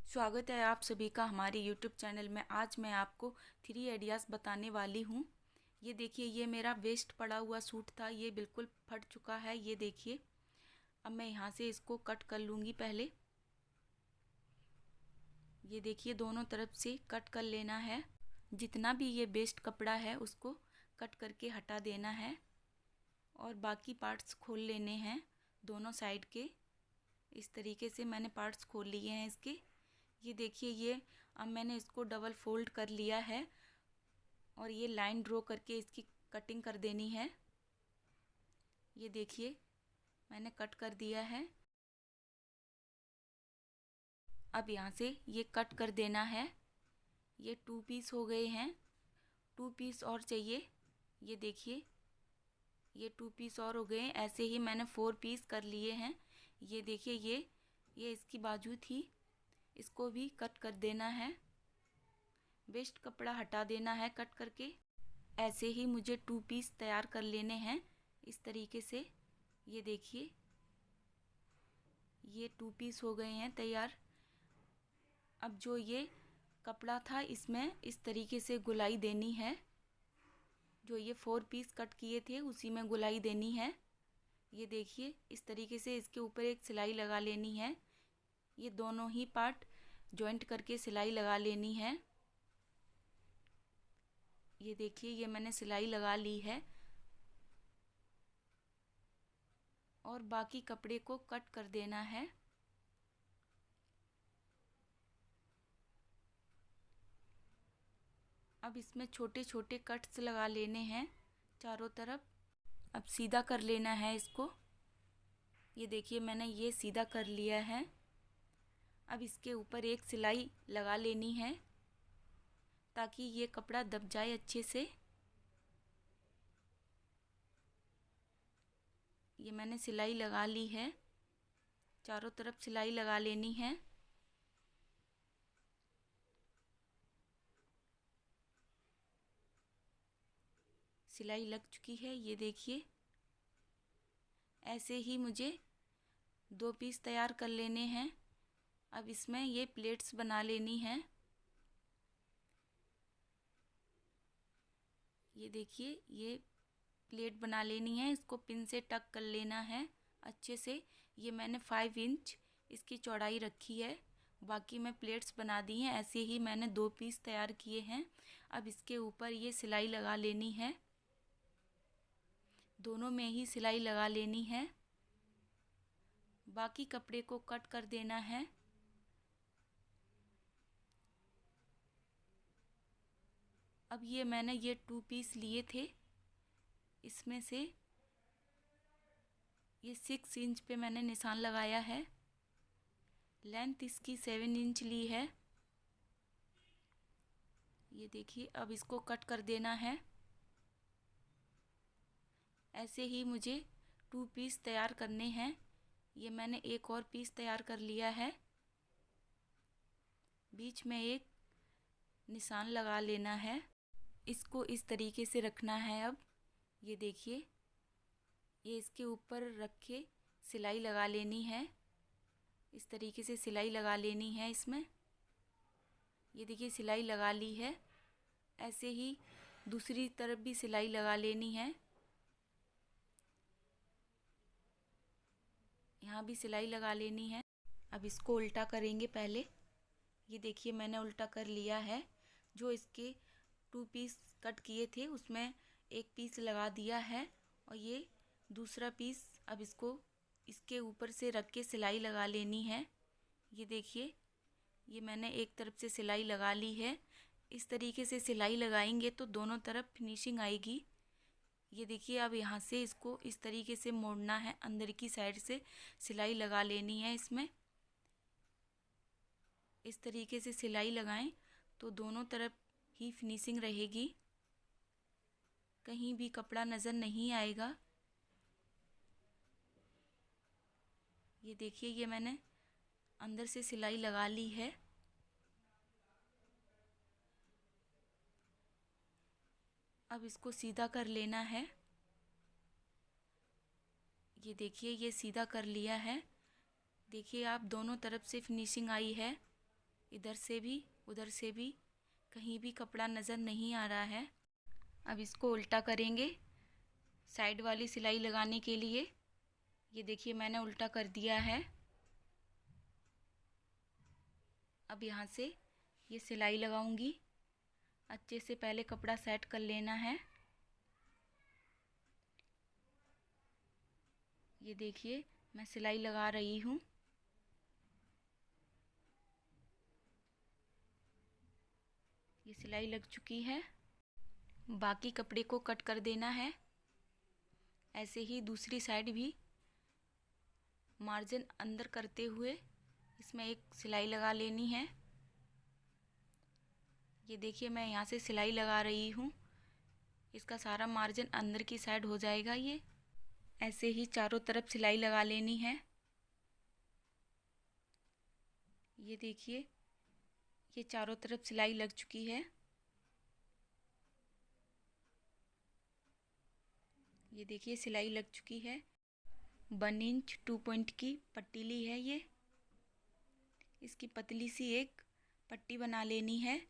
स्वागत है आप सभी का हमारे YouTube चैनल में। आज मैं आपको 3 आइडियाज़ बताने वाली हूँ। ये देखिए, ये मेरा वेस्ट पड़ा हुआ सूट था, ये बिल्कुल फट चुका है। ये देखिए, अब मैं यहाँ से इसको कट कर लूँगी। पहले ये देखिए, दोनों तरफ से कट कर लेना है। जितना भी ये वेस्ट कपड़ा है उसको कट करके हटा देना है और बाकी पार्ट्स खोल लेने हैं दोनों साइड के। इस तरीके से मैंने पार्ट्स खोल लिए हैं इसके। ये देखिए, ये अब मैंने इसको डबल फोल्ड कर लिया है और ये लाइन ड्रॉ करके इसकी कटिंग कर देनी है। ये देखिए, मैंने कट कर दिया है। अब यहाँ से ये कट कर देना है। ये 2 पीस हो गए हैं, 2 पीस और चाहिए। ये देखिए, ये 2 पीस और हो गए हैं। ऐसे ही मैंने 4 पीस कर लिए हैं। ये देखिए, ये इसकी बाजू थी, इसको भी कट कर देना है। वेस्ट कपड़ा हटा देना है कट करके। ऐसे ही मुझे 2 पीस तैयार कर लेने हैं इस तरीके से। ये देखिए, ये 2 पीस हो गए हैं तैयार। अब जो ये कपड़ा था इसमें इस तरीके से गुलाई देनी है। जो ये 4 पीस कट किए थे उसी में गुलाई देनी है। ये देखिए, इस तरीके से इसके ऊपर एक सिलाई लगा लेनी है। ये दोनों ही पार्ट जॉइंट करके सिलाई लगा लेनी है। ये देखिए, ये मैंने सिलाई लगा ली है और बाकी कपड़े को कट कर देना है। अब इसमें छोटे छोटे कट्स लगा लेने हैं चारों तरफ। अब सीधा कर लेना है इसको। ये देखिए, मैंने ये सीधा कर लिया है। अब इसके ऊपर एक सिलाई लगा लेनी है ताकि ये कपड़ा दब जाए अच्छे से। ये मैंने सिलाई लगा ली है, चारों तरफ सिलाई लगा लेनी है। सिलाई लग चुकी है। ये देखिए, ऐसे ही मुझे 2 पीस तैयार कर लेने हैं। अब इसमें ये प्लेट्स बना लेनी है। ये देखिए, ये प्लेट बना लेनी है। इसको पिन से टक कर लेना है अच्छे से। ये मैंने 5 इंच इसकी चौड़ाई रखी है। बाकी मैं प्लेट्स बना दी हैं। ऐसे ही मैंने 2 पीस तैयार किए हैं। अब इसके ऊपर ये सिलाई लगा लेनी है। दोनों में ही सिलाई लगा लेनी है। बाकी कपड़े को कट कर देना है। अब ये मैंने ये 2 पीस लिए थे, इसमें से ये 6 इंच पे मैंने निशान लगाया है। लेंथ इसकी 7 इंच ली है। ये देखिए, अब इसको कट कर देना है। ऐसे ही मुझे 2 पीस तैयार करने हैं। ये मैंने एक और पीस तैयार कर लिया है। बीच में एक निशान लगा लेना है। इसको इस तरीके से रखना है। अब ये देखिए, ये इसके ऊपर रख के सिलाई लगा लेनी है। इस तरीके से सिलाई लगा लेनी है इसमें। ये देखिए, सिलाई लगा ली है। ऐसे ही दूसरी तरफ भी सिलाई लगा लेनी है। यहाँ भी सिलाई लगा लेनी है। अब इसको उल्टा करेंगे पहले। ये देखिए, मैंने उल्टा कर लिया है। जो इसके 2 पीस कट किए थे उसमें एक पीस लगा दिया है और ये दूसरा पीस अब इसको इसके ऊपर से रख के सिलाई लगा लेनी है। ये देखिए, ये मैंने एक तरफ से सिलाई लगा ली है। इस तरीके से सिलाई लगाएंगे तो दोनों तरफ फिनिशिंग आएगी। ये देखिए, अब यहाँ से इसको इस तरीके से मोड़ना है। अंदर की साइड से सिलाई लगा लेनी है इसमें। इस तरीके से सिलाई लगाएं तो दोनों तरफ ही फिनिशिंग रहेगी, कहीं भी कपड़ा नज़र नहीं आएगा। ये देखिए, ये मैंने अंदर से सिलाई लगा ली है। अब इसको सीधा कर लेना है। ये देखिए, ये सीधा कर लिया है। देखिए, आप दोनों तरफ से फिनिशिंग आई है। इधर से भी उधर से भी कहीं भी कपड़ा नज़र नहीं आ रहा है। अब इसको उल्टा करेंगे साइड वाली सिलाई लगाने के लिए। ये देखिए मैंने उल्टा कर दिया है। अब यहाँ से ये सिलाई लगाऊंगी। अच्छे से पहले कपड़ा सेट कर लेना है। ये देखिए मैं सिलाई लगा रही हूँ। ये सिलाई लग चुकी है। बाकी कपड़े को कट कर देना है। ऐसे ही दूसरी साइड भी मार्जिन अंदर करते हुए इसमें एक सिलाई लगा लेनी है। ये देखिए मैं यहाँ से सिलाई लगा रही हूँ। इसका सारा मार्जिन अंदर की साइड हो जाएगा। ये ऐसे ही चारों तरफ सिलाई लगा लेनी है। ये देखिए ये चारों तरफ सिलाई लग चुकी है। ये देखिए सिलाई लग चुकी है। 1 इंच 2 पॉइंट की पट्टी ली है। ये इसकी पतली सी एक पट्टी बना लेनी है।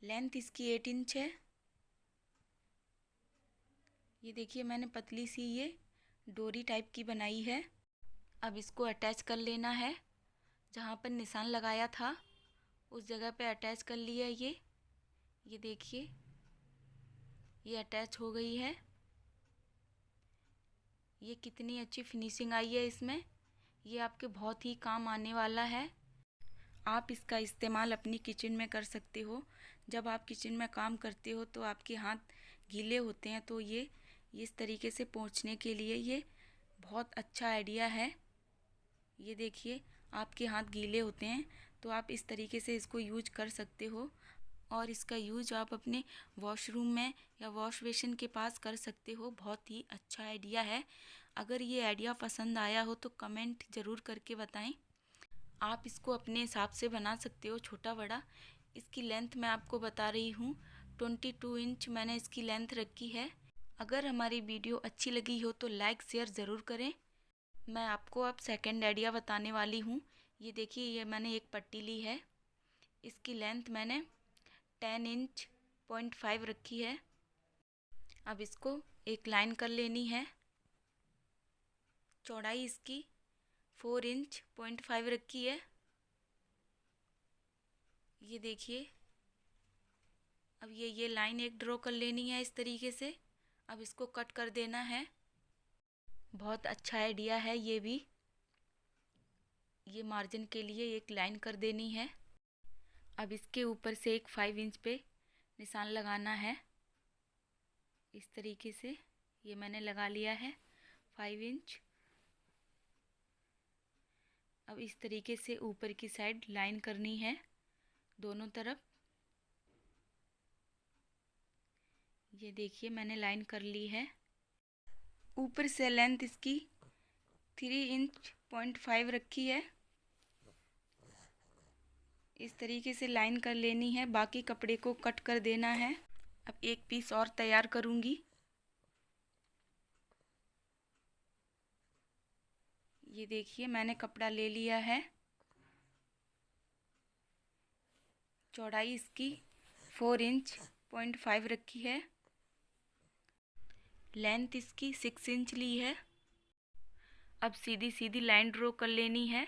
लेंथ इसकी 8 इंच है। ये देखिए मैंने पतली सी ये डोरी टाइप की बनाई है। अब इसको अटैच कर लेना है। जहाँ पर निशान लगाया था उस जगह पे अटैच कर लिया ये देखिए ये अटैच हो गई है। ये कितनी अच्छी फिनिशिंग आई है इसमें। ये आपके बहुत ही काम आने वाला है। आप इसका इस्तेमाल अपनी किचन में कर सकते हो। जब आप किचन में काम करते हो तो आपके हाथ गीले होते हैं, तो ये इस तरीके से पोंछने के लिए ये बहुत अच्छा आइडिया है। ये देखिए आपके हाथ गीले होते हैं तो आप इस तरीके से इसको यूज कर सकते हो। और इसका यूज आप अपने वॉशरूम में या वॉश बेसिन के पास कर सकते हो। बहुत ही अच्छा आइडिया है। अगर ये आइडिया पसंद आया हो तो कमेंट ज़रूर करके बताएं। आप इसको अपने हिसाब से बना सकते हो, छोटा बड़ा। इसकी लेंथ मैं आपको बता रही हूँ, 22 इंच मैंने इसकी लेंथ रखी है। अगर हमारी वीडियो अच्छी लगी हो तो लाइक शेयर ज़रूर करें। मैं आपको अब सेकंड आइडिया बताने वाली हूँ। ये देखिए ये मैंने एक पट्टी ली है। इसकी लेंथ मैंने 10 इंच 0.5 रखी है। अब इसको एक लाइन कर लेनी है। चौड़ाई इसकी 4 इंच 0.5 रखी है। ये देखिए अब ये लाइन एक ड्रॉ कर लेनी है इस तरीके से। अब इसको कट कर देना है। बहुत अच्छा आइडिया है ये भी। ये मार्जिन के लिए एक लाइन कर देनी है। अब इसके ऊपर से एक 5 इंच पे निशान लगाना है। इस तरीके से ये मैंने लगा लिया है 5 इंच। अब इस तरीके से ऊपर की साइड लाइन करनी है दोनों तरफ। ये देखिए मैंने लाइन कर ली है। ऊपर से लेंथ इसकी 3 इंच 0.5 रखी है। इस तरीके से लाइन कर लेनी है। बाकी कपड़े को कट कर देना है। अब एक पीस और तैयार करूँगी। ये देखिए मैंने कपड़ा ले लिया है। चौड़ाई इसकी 4 इंच 0.5 रखी है। लेंथ इसकी 6 इंच ली है। अब सीधी सीधी लाइन ड्रॉ कर लेनी है।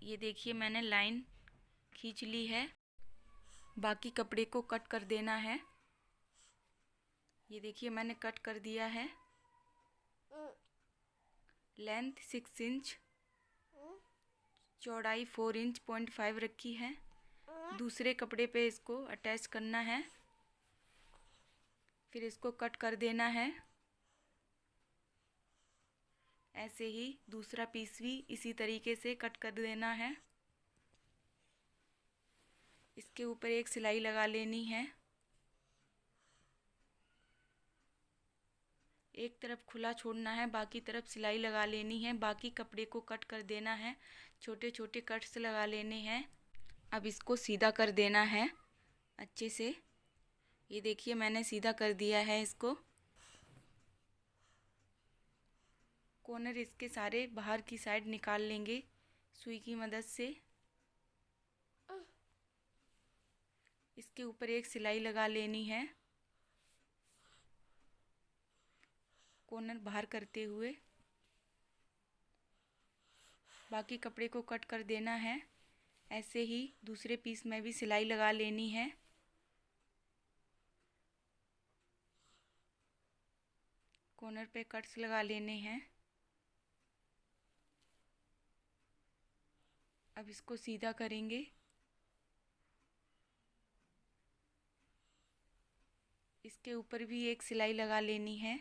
ये देखिए मैंने लाइन खींच ली है। बाकी कपड़े को कट कर देना है। ये देखिए मैंने कट कर दिया है। लेंथ 6 इंच, चौड़ाई 4 इंच 0.5 रखी है। दूसरे कपड़े पे इसको अटैच करना है। फिर इसको कट कर देना है। ऐसे ही दूसरा पीस भी इसी तरीके से कट कर देना है। इसके ऊपर एक सिलाई लगा लेनी है। एक तरफ खुला छोड़ना है, बाकी तरफ सिलाई लगा लेनी है। बाकी कपड़े को कट कर देना है। छोटे छोटे कट्स लगा लेने हैं। अब इसको सीधा कर देना है अच्छे से। ये देखिए मैंने सीधा कर दिया है इसको। कॉर्नर इसके सारे बाहर की साइड निकाल लेंगे सुई की मदद से इसके ऊपर एक सिलाई लगा लेनी है, कॉर्नर बाहर करते हुए। बाकी कपड़े को कट कर देना है। ऐसे ही दूसरे पीस में भी सिलाई लगा लेनी है। कॉर्नर पे कट्स लगा लेने हैं। अब इसको सीधा करेंगे। इसके ऊपर भी एक सिलाई लगा लेनी है।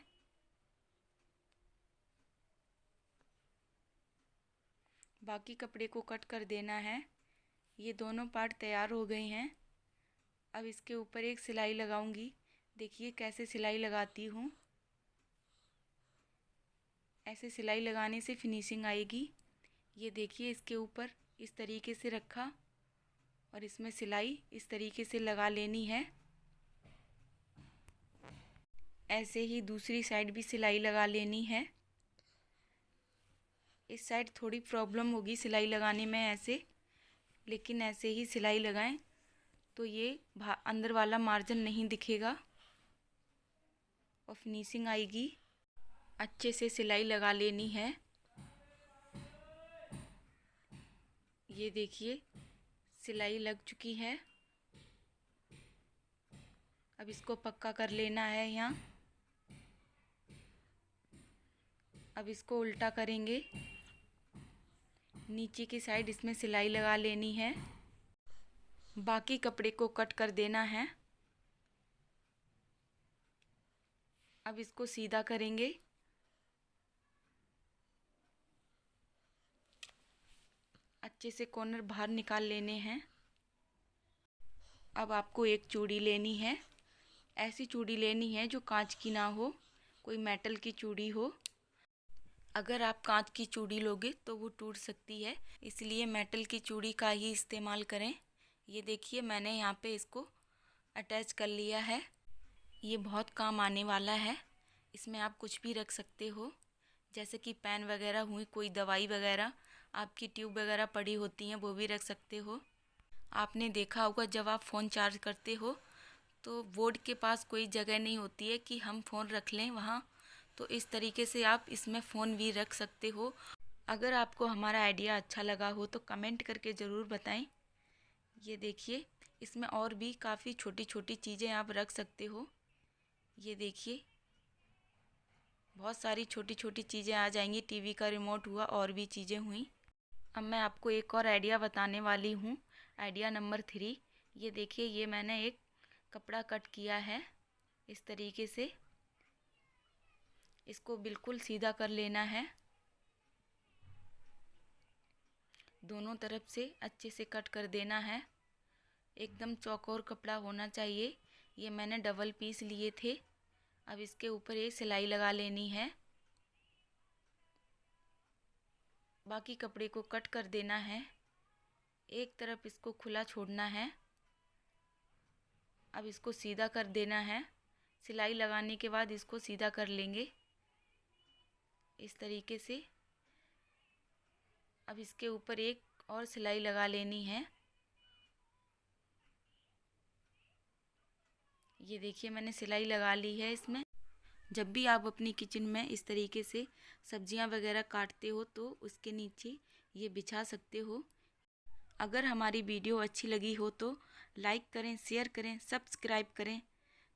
बाकी कपड़े को कट कर देना है। ये दोनों पार्ट तैयार हो गए हैं। अब इसके ऊपर एक सिलाई लगाऊंगी। देखिए कैसे सिलाई लगाती हूँ। ऐसे सिलाई लगाने से फिनिशिंग आएगी। ये देखिए इसके ऊपर इस तरीके से रखा और इसमें सिलाई इस तरीके से लगा लेनी है। ऐसे ही दूसरी साइड भी सिलाई लगा लेनी है। इस साइड थोड़ी प्रॉब्लम होगी सिलाई लगाने में ऐसे, लेकिन ऐसे ही सिलाई लगाएं तो ये अंदर वाला मार्जिन नहीं दिखेगा और फिनिशिंग आएगी। अच्छे से सिलाई लगा लेनी है। ये देखिए सिलाई लग चुकी है। अब इसको पक्का कर लेना है यहाँ। अब इसको उल्टा करेंगे। नीचे की साइड इसमें सिलाई लगा लेनी है। बाकी कपड़े को कट कर देना है। अब इसको सीधा करेंगे। अच्छे से कॉर्नर बाहर निकाल लेने हैं। अब आपको एक चूड़ी लेनी है। ऐसी चूड़ी लेनी है जो कांच की ना हो, कोई मेटल की चूड़ी हो। अगर आप कांच की चूड़ी लोगे तो वो टूट सकती है, इसलिए मेटल की चूड़ी का ही इस्तेमाल करें। ये देखिए मैंने यहाँ पे इसको अटैच कर लिया है। ये बहुत काम आने वाला है। इसमें आप कुछ भी रख सकते हो, जैसे कि पेन वगैरह हुई, कोई दवाई वगैरह, आपकी ट्यूब वगैरह पड़ी होती हैं वो भी रख सकते हो। आपने देखा होगा जब आप फ़ोन चार्ज करते हो तो बोर्ड के पास कोई जगह नहीं होती है कि हम फ़ोन रख लें वहाँ, तो इस तरीके से आप इसमें फ़ोन भी रख सकते हो। अगर आपको हमारा आइडिया अच्छा लगा हो तो कमेंट करके ज़रूर बताएं। ये देखिए इसमें और भी काफ़ी छोटी छोटी चीज़ें आप रख सकते हो। ये देखिए बहुत सारी छोटी छोटी चीज़ें आ जाएंगी। टीवी का रिमोट हुआ और भी चीज़ें हुई। अब मैं आपको एक और आइडिया बताने वाली हूँ, आइडिया नंबर 3। ये देखिए ये मैंने एक कपड़ा कट किया है इस तरीके से। इसको बिल्कुल सीधा कर लेना है। दोनों तरफ से अच्छे से कट कर देना है। एकदम चौकोर कपड़ा होना चाहिए। ये मैंने डबल पीस लिए थे। अब इसके ऊपर एक सिलाई लगा लेनी है। बाकी कपड़े को कट कर देना है। एक तरफ इसको खुला छोड़ना है। अब इसको सीधा कर देना है। सिलाई लगाने के बाद इसको सीधा कर लेंगे इस तरीके से। अब इसके ऊपर एक और सिलाई लगा लेनी है। ये देखिए मैंने सिलाई लगा ली है इसमें। जब भी आप अपनी किचन में इस तरीके से सब्जियां वगैरह काटते हो तो उसके नीचे ये बिछा सकते हो। अगर हमारी वीडियो अच्छी लगी हो तो लाइक करें, शेयर करें, सब्सक्राइब करें।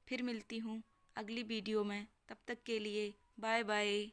फिर मिलती हूँ अगली वीडियो में। तब तक के लिए बाय बाय।